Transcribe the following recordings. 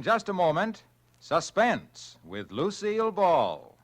just a moment, Suspense with Lucille Ball.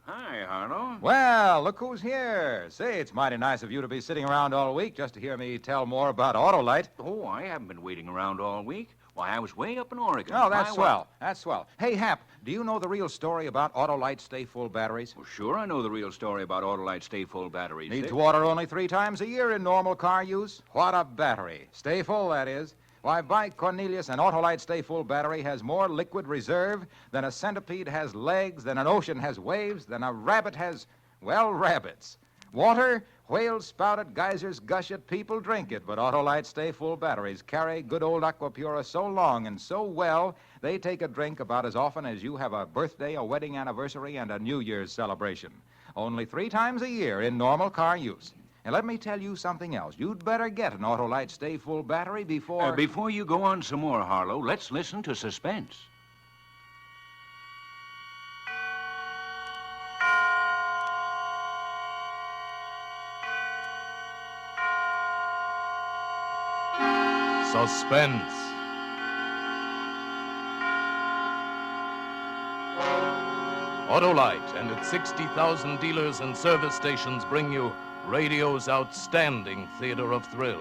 Hi, Harlow. Well, look who's here. Say, it's mighty nice of you to be sitting around all week just to hear me tell more about Autolite. Oh, I haven't been waiting around all week. Why, I was way up in Oregon. Oh, that's swell. That's swell. Hey, Hap, do you know the real story about Autolite stay-full batteries? Well, sure, I know the real story about Autolite stay-full batteries. Need to water only 3 times a year in normal car use? What a battery. Stay full, that is. Why, by Cornelius, an Autolite stay-full battery has more liquid reserve than a centipede has legs, than an ocean has waves, than a rabbit has, well, rabbits. Water, whales spout it, geysers gush it, people drink it, but Autolite stay-full batteries carry good old Aquapura so long and so well, they take a drink about as often as you have a birthday, a wedding anniversary, and a New Year's celebration. Only 3 times a year in normal car use. And let me tell you something else. You'd better get an Autolite stay-full battery before... Before you go on some more, Harlow, let's listen to Suspense. Suspense. Autolite and its 60,000 dealers and service stations bring you radio's outstanding theater of thrills.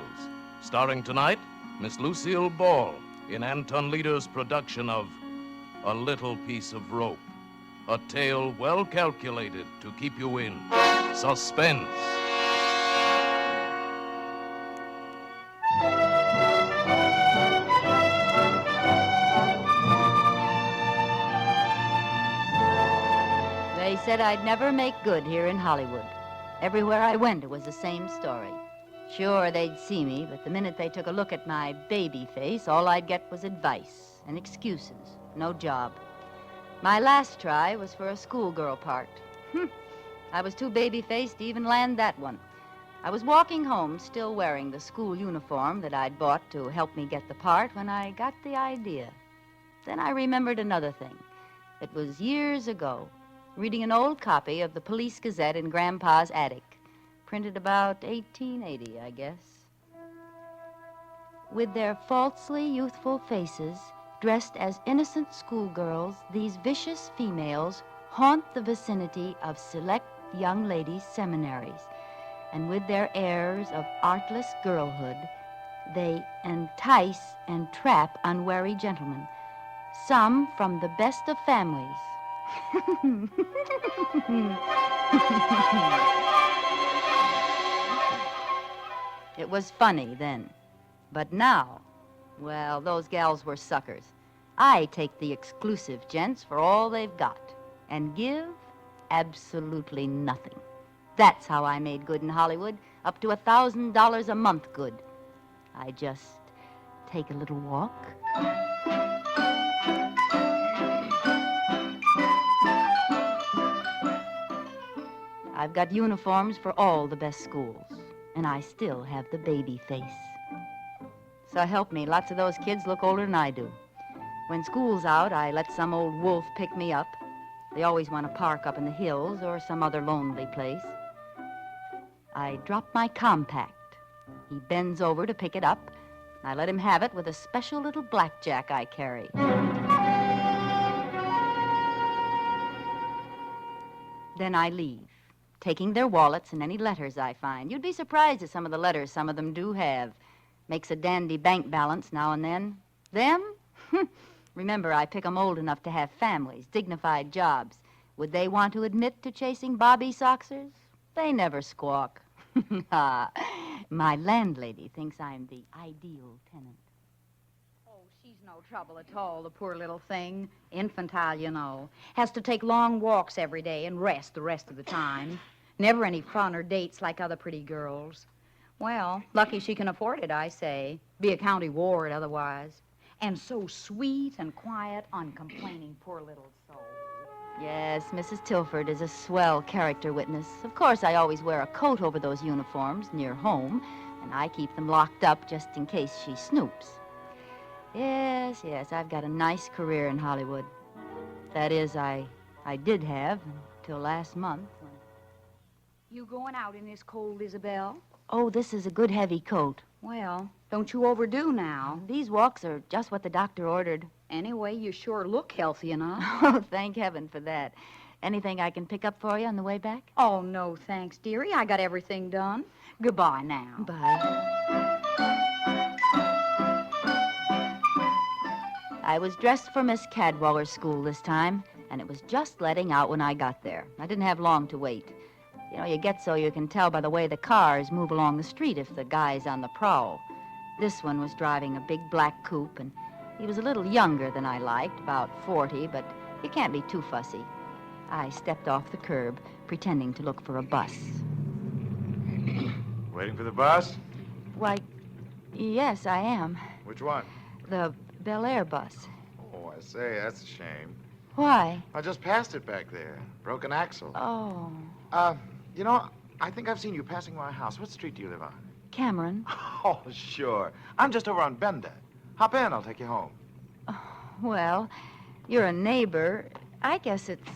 Starring tonight, Miss Lucille Ball in Anton Leader's production of A Little Piece of Rope. A tale well calculated to keep you in suspense. They said I'd never make good here in Hollywood. Everywhere I went, it was the same story. Sure, they'd see me, but the minute they took a look at my baby face, all I'd get was advice and excuses. No job. My last try was for a schoolgirl part. I was too baby-faced to even land that one. I was walking home, still wearing the school uniform that I'd bought to help me get the part, when I got the idea. Then I remembered another thing. It was years ago, reading an old copy of the Police Gazette in Grandpa's attic, printed about 1880, I guess. With their falsely youthful faces, dressed as innocent schoolgirls, these vicious females haunt the vicinity of select young ladies' seminaries, and with their airs of artless girlhood, they entice and trap unwary gentlemen, some from the best of families. It was funny then, but now, well, those gals were suckers. I take the exclusive gents for all they've got and give absolutely nothing. That's how I made good in Hollywood, up to $1,000 a month good. I just take a little walk. I've got uniforms for all the best schools, and I still have the baby face. So help me, lots of those kids look older than I do. When school's out, I let some old wolf pick me up. They always want to park up in the hills or some other lonely place. I drop my compact. He bends over to pick it up. I let him have it with a special little blackjack I carry. Then I leave, taking their wallets and any letters I find. You'd be surprised at some of the letters some of them do have. Makes a dandy bank balance now and then. Them? Remember, I pick 'em old enough to have families, dignified jobs. Would they want to admit to chasing Bobby Soxers? They never squawk. My landlady thinks I'm the ideal tenant. Oh, she's no trouble at all, the poor little thing. Infantile, you know. Has to take long walks every day and rest the rest of the time. Never any fun or dates like other pretty girls. Well, lucky she can afford it, I say. Be a county ward otherwise. And so sweet and quiet, uncomplaining, poor little soul. Yes, Mrs. Tilford is a swell character witness. Of course, I always wear a coat over those uniforms near home, and I keep them locked up just in case she snoops. Yes, I've got a nice career in Hollywood. That is, I did have until last month. You going out in this cold, Isabel? Oh, this is a good heavy coat. Well, don't you overdo now. These walks are just what the doctor ordered. Anyway, you sure look healthy enough. Oh, thank heaven for that. Anything I can pick up for you on the way back? Oh, no, thanks, dearie. I got everything done. Goodbye now. Bye. I was dressed for Miss Cadwaller's school this time, and it was just letting out when I got there. I didn't have long to wait. You know, you get so you can tell by the way the cars move along the street if the guy's on the prowl. This one was driving a big black coupe, and he was a little younger than I liked, about 40, but you can't be too fussy. I stepped off the curb, pretending to look for a bus. Waiting for the bus? Why, yes, I am. Which one? The Bel Air bus. Oh, I say, that's a shame. Why? I just passed it back there. Broken axle. Oh, You know, I think I've seen you passing my house. What street do you live on? Cameron. Oh, sure. I'm just over on Benda. Hop in, I'll take you home. Well, you're a neighbor. I guess it's...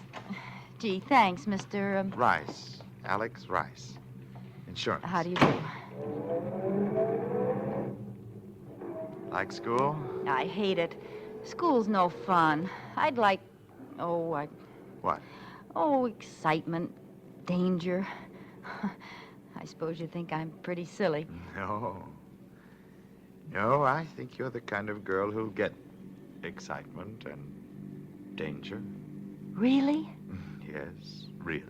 Gee, thanks, Mr. Rice. Alex Rice. Insurance. How do you do? Like school? I hate it. School's no fun. I'd like... What? Excitement, danger. I suppose you think I'm pretty silly. No. No, I think you're the kind of girl who'll get excitement and danger. Really? Yes, really.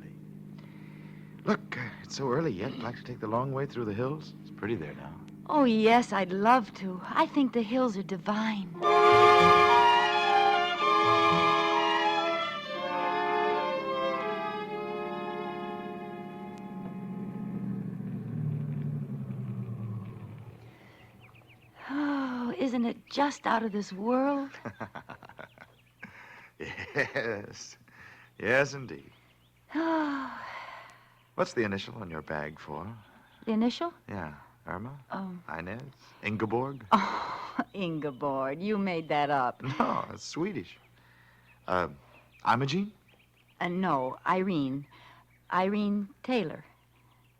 Look, it's so early yet. I'd like to take the long way through the hills. It's pretty there now. Oh, yes, I'd love to. I think the hills are divine. Oh, isn't it just out of this world? Yes. Yes, indeed. Oh, What's the initial on your bag for? the initial? Yeah. Irma? Oh. Inez? Ingeborg? Oh, Ingeborg, you made that up. No, it's Swedish. Imogene? No, Irene. Irene Taylor.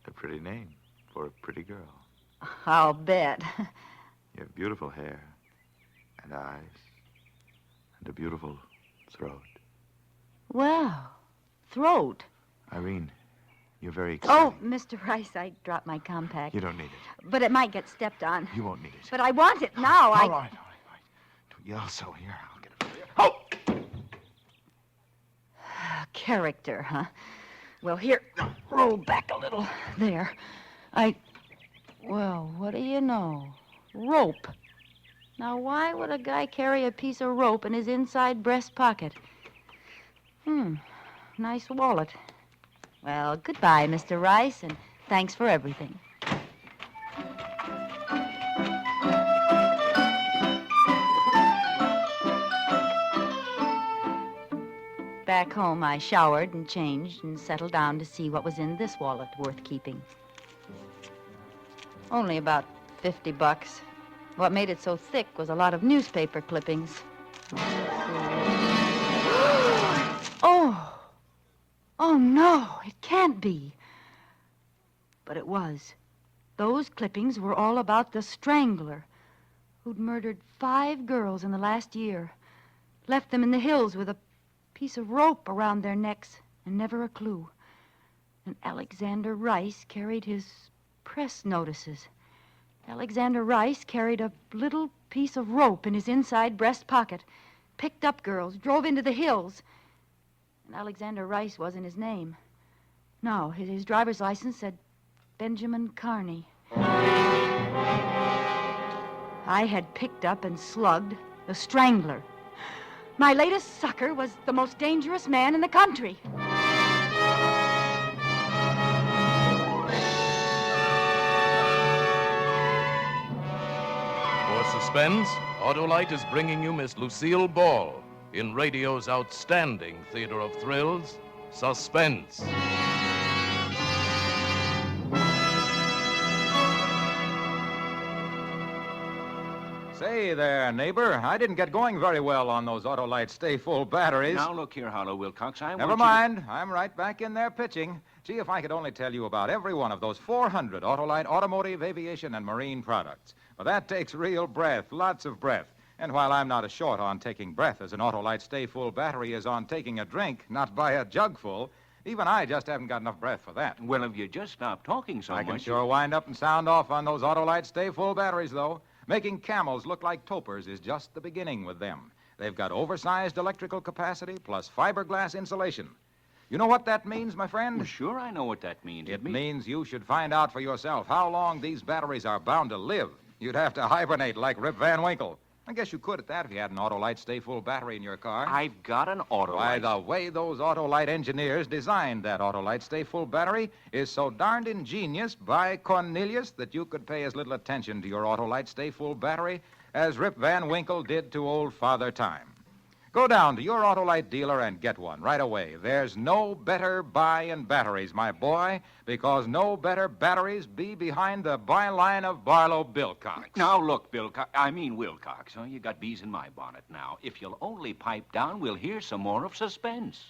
A pretty name for a pretty girl. I'll bet. You have beautiful hair and eyes and a beautiful throat. Well, throat. Irene, you're very exciting. Oh, Mr. Rice, I dropped my compact. You don't need it. But it might get stepped on. You won't need it. But I want it now. All right. Don't yell so. Here, I'll get it for you. Oh! Character, huh? Well, here, roll back a little. There. Well, what do you know? Rope. Now, why would a guy carry a piece of rope in his inside breast pocket? Nice wallet. Well, goodbye, Mr. Rice, and thanks for everything. Back home, I showered and changed and settled down to see what was in this wallet worth keeping. Only about $50. What made it so thick was a lot of newspaper clippings. Oh, no, it can't be. But it was. Those clippings were all about the strangler who'd murdered 5 girls in the last year, left them in the hills with a piece of rope around their necks and never a clue. And Alexander Rice carried his press notices. Alexander Rice carried a little piece of rope in his inside breast pocket, picked up girls, drove into the hills. And Alexander Rice wasn't his name. No, his driver's license said Benjamin Carney. I had picked up and slugged the strangler. My latest sucker was the most dangerous man in the country. For Suspense, Autolite is bringing you Miss Lucille Ball in radio's outstanding theater of thrills, Suspense. Say there, neighbor. I didn't get going very well on those Autolite stay-full batteries. Now, look here, Harlow Wilcox. Never mind. I'm right back in there pitching. Gee, if I could only tell you about every one of those 400 Autolite automotive, aviation, and marine products. Well, that takes real breath, lots of breath. And while I'm not as short on taking breath as an Autolite Stay Full battery is on taking a drink, not by a jug full, even I just haven't got enough breath for that. Well, if you just stop talking so I much... can sure wind up and sound off on those Autolite Stay Full batteries, though. Making camels look like topers is just the beginning with them. They've got oversized electrical capacity plus fiberglass insulation. You know what that means, my friend? Well, sure, I know what that means. It means you should find out for yourself how long these batteries are bound to live. You'd have to hibernate like Rip Van Winkle. I guess you could at that if you had an Autolite Stay Full battery in your car. I've got an Autolite. Why, the way those Autolite engineers designed that Autolite Stay Full battery is so darned ingenious by Cornelius that you could pay as little attention to your Autolite Stay Full battery as Rip Van Winkle did to old Father Time. Go down to your Autolite dealer and get one right away. There's no better buy in batteries, my boy, because no better batteries be behind the byline of Barlow Bilcox. Now, look, Wilcox. Oh, you got bees in my bonnet now. If you'll only pipe down, we'll hear some more of Suspense.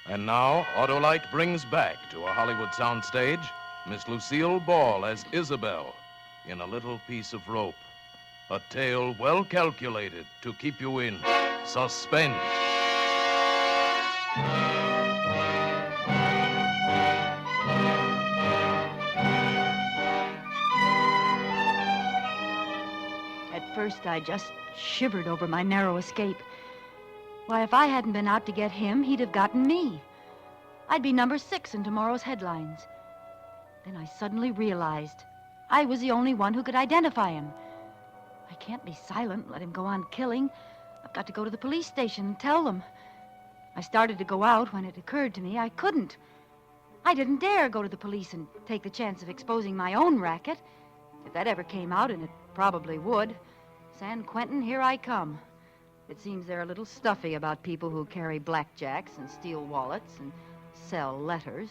And now, Autolite brings back to a Hollywood soundstage Miss Lucille Ball as Isabel in A Little Piece of Rope. A tale well calculated to keep you in suspense. At first, I just shivered over my narrow escape. Why, if I hadn't been out to get him, he'd have gotten me. I'd be number 6 in tomorrow's headlines. Then I suddenly realized I was the only one who could identify him. I can't be silent and let him go on killing. I've got to go to the police station and tell them. I started to go out when it occurred to me I couldn't. I didn't dare go to the police and take the chance of exposing my own racket. If that ever came out, and it probably would, San Quentin, here I come. It seems they're a little stuffy about people who carry blackjacks and steal wallets and sell letters.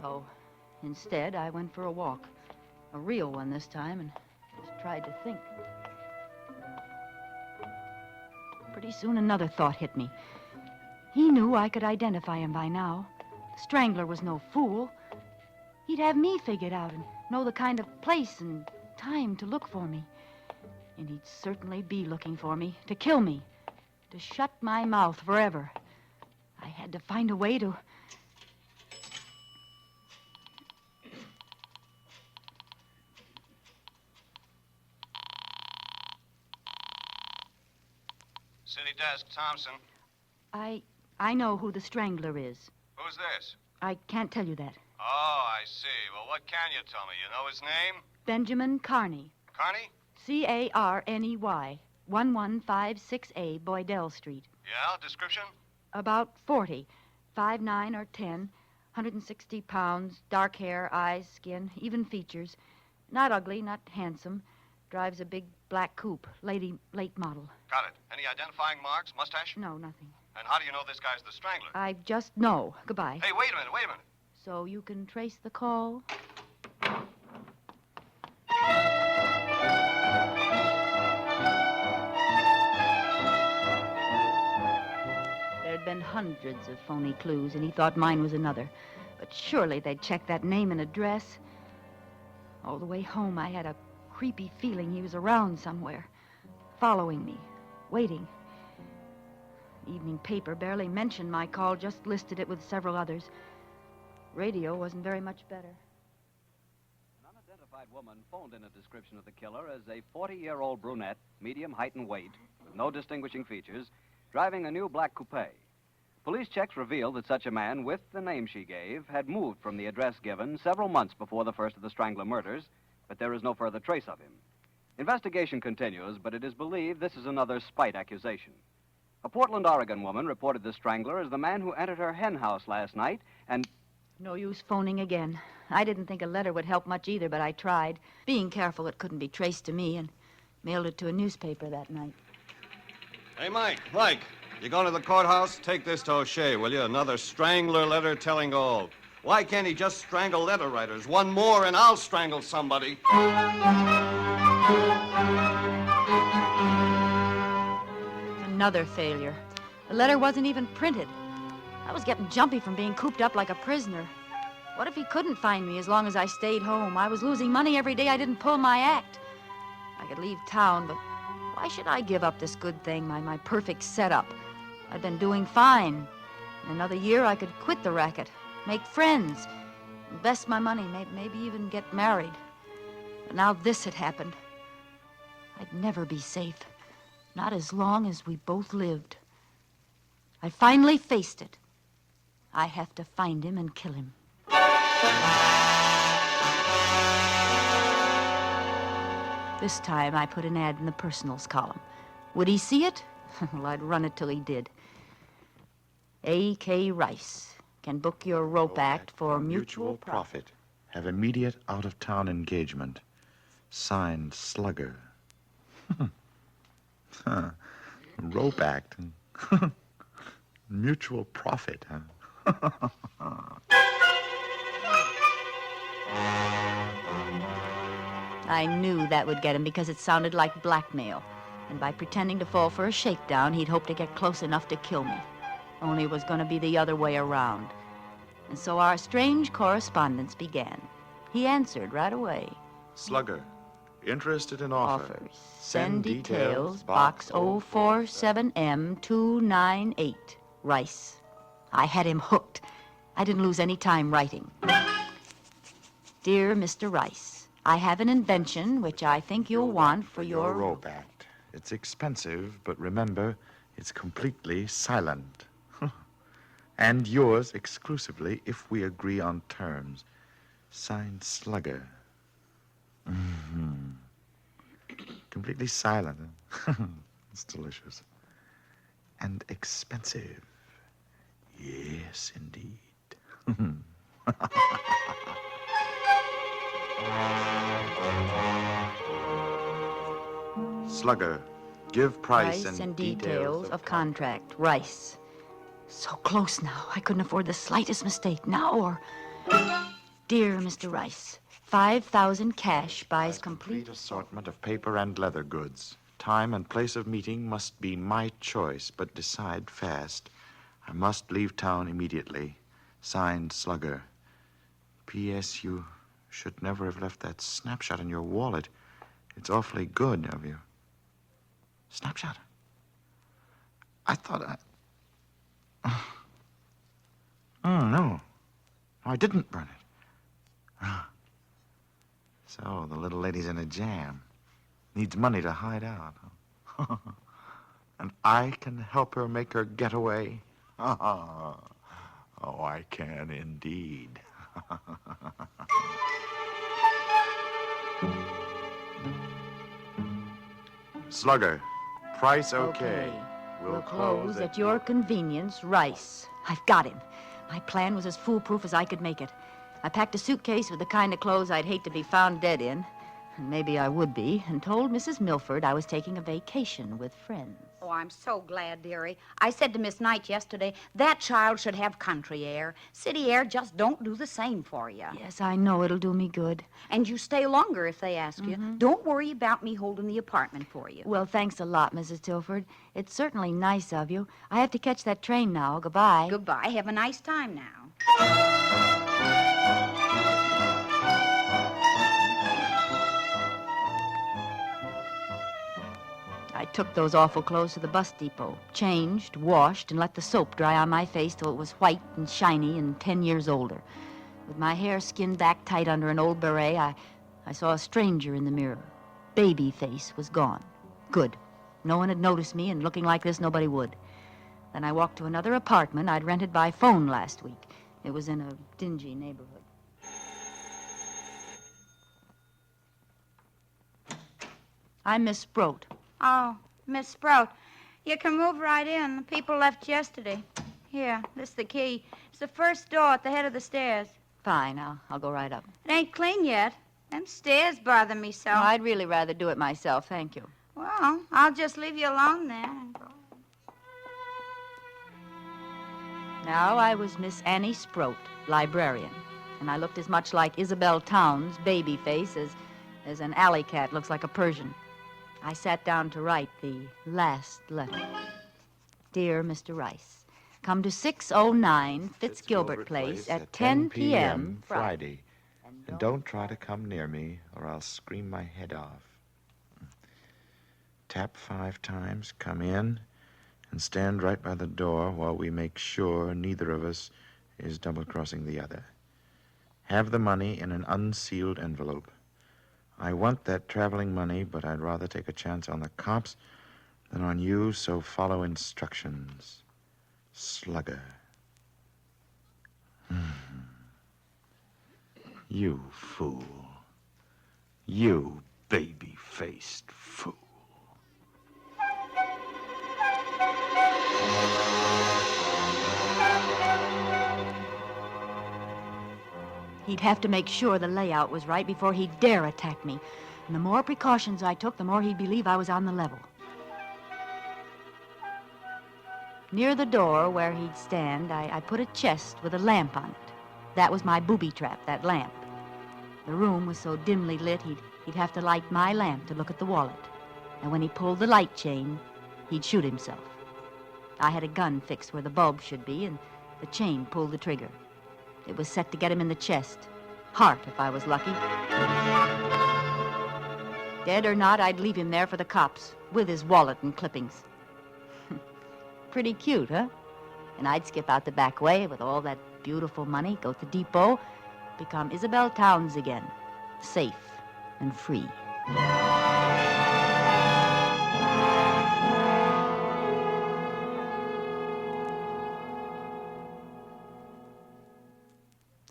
So instead, I went for a walk. A real one this time, and just tried to think. Pretty soon another thought hit me. He knew I could identify him by now. The Strangler was no fool. He'd have me figured out and know the kind of place and time to look for me. And he'd certainly be looking for me, to kill me, to shut my mouth forever. I had to find a way to... City desk, Thompson. I know who the Strangler is. Who's this? I can't tell you that. Oh, I see. Well, what can you tell me? You know his name? Benjamin Carney. Carney? Carney, 11568A, Boydell Street. Yeah, description? About 40, 5'9" or 10, 160 pounds, dark hair, eyes, skin, even features. Not ugly, not handsome. Drives a big black coupe, late model. Got it. Any identifying marks? Mustache? No, nothing. And how do you know this guy's the Strangler? I just know. Goodbye. Hey, wait a minute. So you can trace the call? There'd been hundreds of phony clues, and he thought mine was another. But surely they'd check that name and address. All the way home, I had a creepy feeling he was around somewhere, following me, waiting. The evening paper barely mentioned my call, just listed it with several others. Radio wasn't very much better. An unidentified woman phoned in a description of the killer as a 40-year-old brunette, medium height and weight, with no distinguishing features, driving a new black coupe. Police checks revealed that such a man, with the name she gave, had moved from the address given several months before the first of the Strangler murders, but there is no further trace of him. Investigation continues, but it is believed this is another spite accusation. A Portland, Oregon woman reported the Strangler as the man who entered her hen house last night and... No use phoning again. I didn't think a letter would help much either, but I tried. Being careful it couldn't be traced to me, and mailed it to a newspaper that night. Hey, Mike, you going to the courthouse? Take this to O'Shea, will you? Another Strangler letter telling all. Why can't he just strangle letter writers? One more and I'll strangle somebody. Another failure. The letter wasn't even printed. I was getting jumpy from being cooped up like a prisoner. What if he couldn't find me as long as I stayed home? I was losing money every day I didn't pull my act. I could leave town, but why should I give up this good thing, my perfect setup? I'd been doing fine. In another year, I could quit the racket, make friends, invest my money, maybe even get married. But now this had happened. I'd never be safe, not as long as we both lived. I finally faced it. I have to find him and kill him. This time I put an ad in the personals column. Would he see it? Well, I'd run it till he did. A.K. Rice can book your rope act for mutual profit. Have immediate out-of-town engagement. Signed, Slugger. Rope act. Mutual profit, huh? I knew that would get him because it sounded like blackmail. And by pretending to fall for a shakedown, he'd hope to get close enough to kill me. Only it was going to be the other way around. And so our strange correspondence began. He answered right away. Slugger, interested in offer. Offers. Send details, Box 047M 298. Rice. I had him hooked. I didn't lose any time writing. Dear Mr. Rice, I have an invention which I think you'll want for your rope act. It's expensive, but remember, it's completely silent. And yours exclusively if we agree on terms. Signed, Slugger. Completely silent. It's delicious. And expensive. Yes, indeed. Slugger, give price and details of contract. Rice. So close now. I couldn't afford the slightest mistake now or... Dear Mr. Rice, 5,000 cash buys complete assortment of paper and leather goods. Time and place of meeting must be my choice, but decide fast. I must leave town immediately. Signed, Slugger. P.S. You should never have left that snapshot in your wallet. It's awfully good of you. Snapshot? I thought Oh, no. I didn't burn it. So, the little lady's in a jam. Needs money to hide out. And I can help her make her getaway. Oh, I can indeed. Slugger, price okay. We'll close at your convenience, Rice. I've got him. My plan was as foolproof as I could make it. I packed a suitcase with the kind of clothes I'd hate to be found dead in, and maybe I would be, and told Mrs. Milford I was taking a vacation with friends. Oh, I'm so glad, dearie. I said to Miss Knight yesterday, that child should have country air. City air just don't do the same for you. Yes, I know it'll do me good. And you stay longer if they ask you. Don't worry about me holding the apartment for you. Well, thanks a lot, Mrs. Tilford. It's certainly nice of you. I have to catch that train now. Goodbye. Goodbye. Have a nice time now. I took those awful clothes to the bus depot, changed, washed, and let the soap dry on my face till it was white and shiny and 10 years older. With my hair skinned back tight under an old beret, I saw a stranger in the mirror. Baby face was gone. Good. No one had noticed me, and looking like this, nobody would. Then I walked to another apartment I'd rented by phone last week. It was in a dingy neighborhood. I'm Miss Sproat. Oh, Miss Sprout, you can move right in. The people left yesterday. Here, this is the key. It's the first door at the head of the stairs. Fine, I'll go right up. It ain't clean yet. Them stairs bother me so. No, I'd really rather do it myself, thank you. Well, I'll just leave you alone then. Now I was Miss Annie Sproat, librarian, and I looked as much like Isabel Towns' baby face as an alley cat looks like a Persian. I sat down to write the last letter. Dear Mr. Rice, come to 609 Fitzgilbert Place at 10 p.m. Friday. And don't try to come near me, or I'll scream my head off. tap 5 times, come in, and stand right by the door while we make sure neither of us is double-crossing the other. Have the money in an unsealed envelope. I want that traveling money, but I'd rather take a chance on the cops than on you, so follow instructions. Slugger. You fool. You baby-faced fool. He'd have to make sure the layout was right before he'd dare attack me. And the more precautions I took, the more he'd believe I was on the level. Near the door where he'd stand, I put a chest with a lamp on it. That was my booby trap, that lamp. The room was so dimly lit, he'd have to light my lamp to look at the wallet. And when he pulled the light chain, he'd shoot himself. I had a gun fixed where the bulb should be, and the chain pulled the trigger. It was set to get him in the chest. Heart, if I was lucky. Dead or not, I'd leave him there for the cops, with his wallet and clippings. Pretty cute, huh? And I'd skip out the back way with all that beautiful money, go to the depot, become Isabel Towns again, safe and free.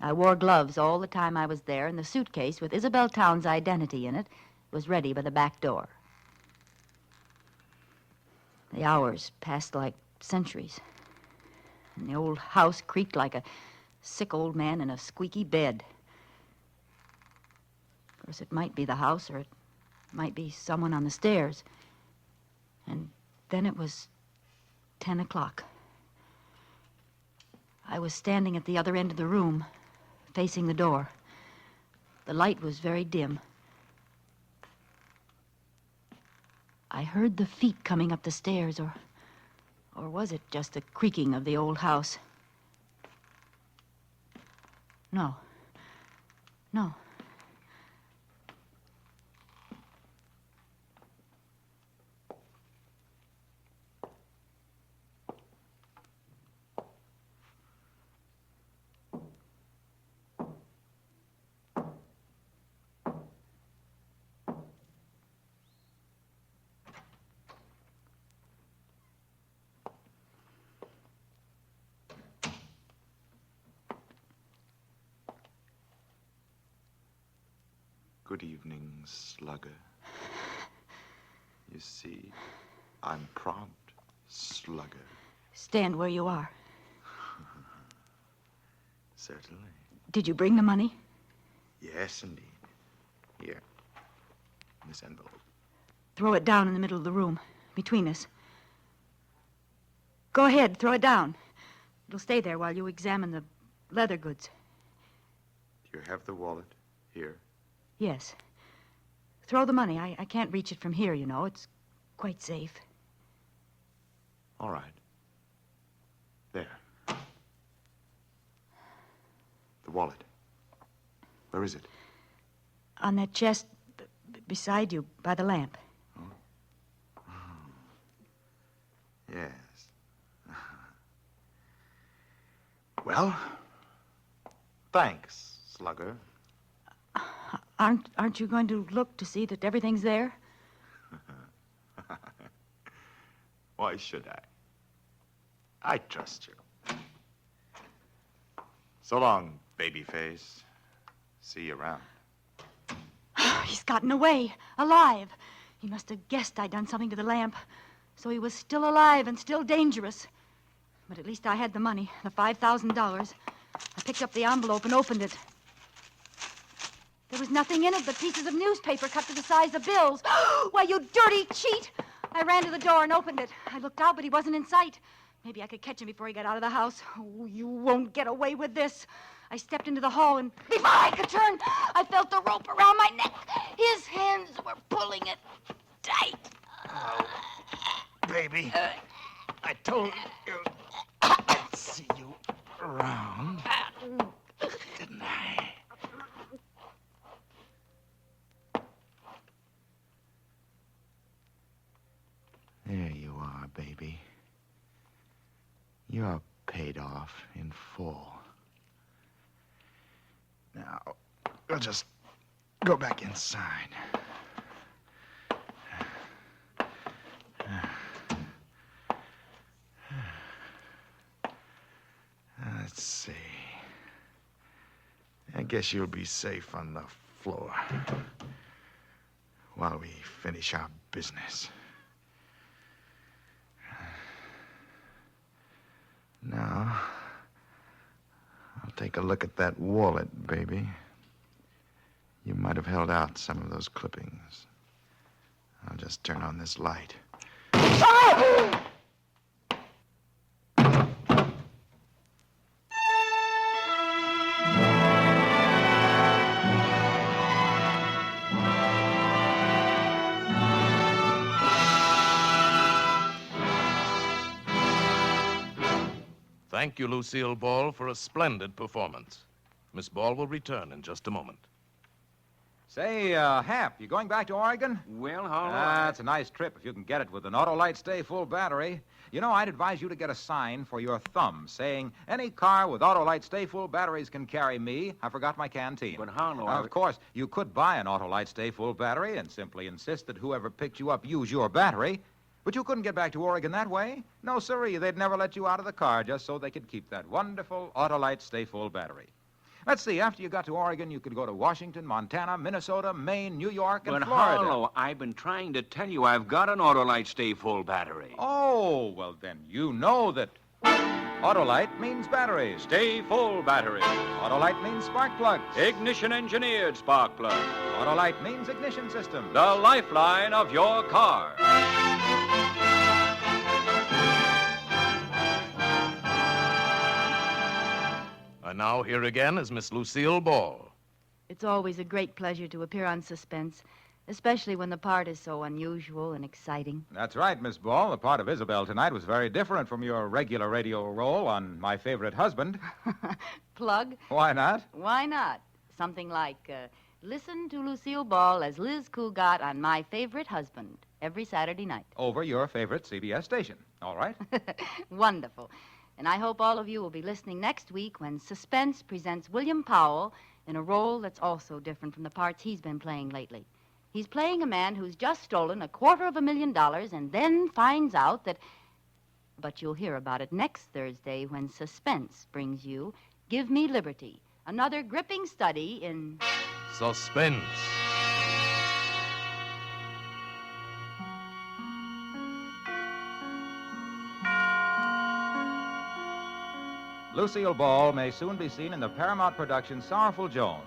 I wore gloves all the time I was there, and the suitcase with Isabel Towns' identity in it was ready by the back door. The hours passed like centuries, and the old house creaked like a sick old man in a squeaky bed. Of course, it might be the house, or it might be someone on the stairs. And then it was 10 o'clock. I was standing at the other end of the room, facing the door. The light was very dim. I heard the feet coming up the stairs, or was it just the creaking of the old house? No. Good evening, Slugger. You see, I'm prompt, Slugger. Stand where you are. Certainly. Did you bring the money? Yes, indeed. Here, this envelope. Throw it down in the middle of the room, between us. Go ahead, throw it down. It'll stay there while you examine the leather goods. Do you have the wallet here? Yes. Throw the money. I can't reach it from here, you know. It's quite safe. All right. There. The wallet. Where is it? On that chest beside you, by the lamp. Yes. Well, thanks, Slugger. Aren't you going to look to see that everything's there? Why should I? I trust you. So long, babyface. See you around. He's gotten away, alive. He must have guessed I'd done something to the lamp, so he was still alive and still dangerous. But at least I had the money, the $5,000. I picked up the envelope and opened it. There was nothing in it but pieces of newspaper cut to the size of bills. Why, you dirty cheat! I ran to the door and opened it. I looked out, but he wasn't in sight. Maybe I could catch him before he got out of the house. Oh, you won't get away with this. I stepped into the hall, and before I could turn, I felt the rope around my neck. His hands were pulling it tight. Oh, baby. I told you I'd see you around. Didn't I? paid off in full. Now, we'll just go back inside. Let's see. I guess you'll be safe on the floor while we finish our business. Now, I'll take a look at that wallet, baby. You might have held out some of those clippings. I'll just turn on this light. Thank you, Lucille Ball, for a splendid performance. Miss Ball will return in just a moment. Say, Hap, you going back to Oregon? Well, how long? That's a nice trip if you can get it with an Autolite Stay Full battery. You know, I'd advise you to get a sign for your thumb saying, any car with Autolite Stay Full batteries can carry me. I forgot my canteen. But how long? Of course, you could buy an Autolite Stay Full battery and simply insist that whoever picked you up use your battery. But you couldn't get back to Oregon that way. No, sirree, they'd never let you out of the car just so they could keep that wonderful Autolite Stay Full battery. Let's see, after you got to Oregon, you could go to Washington, Montana, Minnesota, Maine, New York, and But Florida. Harlow, I've been trying to tell you I've got an Autolite Stay Full battery. Oh, well, then you know that Autolite means batteries. Stay Full battery. Autolite means spark plugs. Ignition engineered spark plug. Autolite means ignition system. The lifeline of your car. And now here again is Miss Lucille Ball. It's always a great pleasure to appear on Suspense, especially when the part is so unusual and exciting. That's right, Miss Ball. The part of Isabel tonight was very different from your regular radio role on My Favorite Husband. Plug? Why not? Why not? Something like, listen to Lucille Ball as Liz Cougat on My Favorite Husband every Saturday night. Over your favorite CBS station. All right? Wonderful. And I hope all of you will be listening next week when Suspense presents William Powell in a role that's also different from the parts he's been playing lately. He's playing a man who's just stolen $250,000 and then finds out that... But you'll hear about it next Thursday when Suspense brings you Give Me Liberty, another gripping study in... Suspense. Lucille Ball may soon be seen in the Paramount production Sorrowful Jones.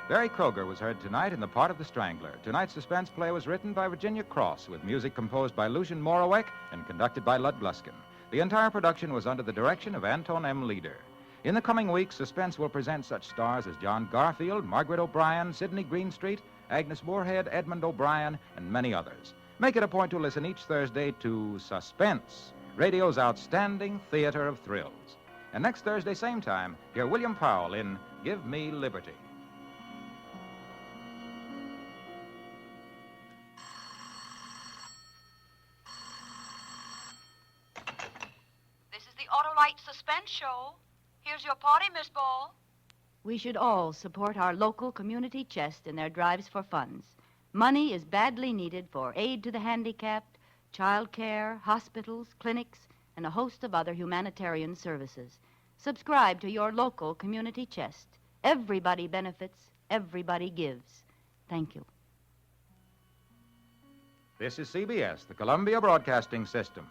Barry Kroger was heard tonight in the part of the Strangler. Tonight's suspense play was written by Virginia Cross with music composed by Lucian Moraweck and conducted by Lud Gluskin. The entire production was under the direction of Anton M. Leader. In the coming weeks, Suspense will present such stars as John Garfield, Margaret O'Brien, Sidney Greenstreet, Agnes Moorehead, Edmund O'Brien, and many others. Make it a point to listen each Thursday to Suspense, radio's outstanding theater of thrills. And next Thursday, same time, hear William Powell in Give Me Liberty. This is the Autolite Suspense Show. Here's your party, Miss Ball. We should all support our local community chest in their drives for funds. Money is badly needed for aid to the handicapped, child care, hospitals, clinics, and a host of other humanitarian services. Subscribe to your local community chest. Everybody benefits, everybody gives. Thank you. This is CBS, the Columbia Broadcasting System.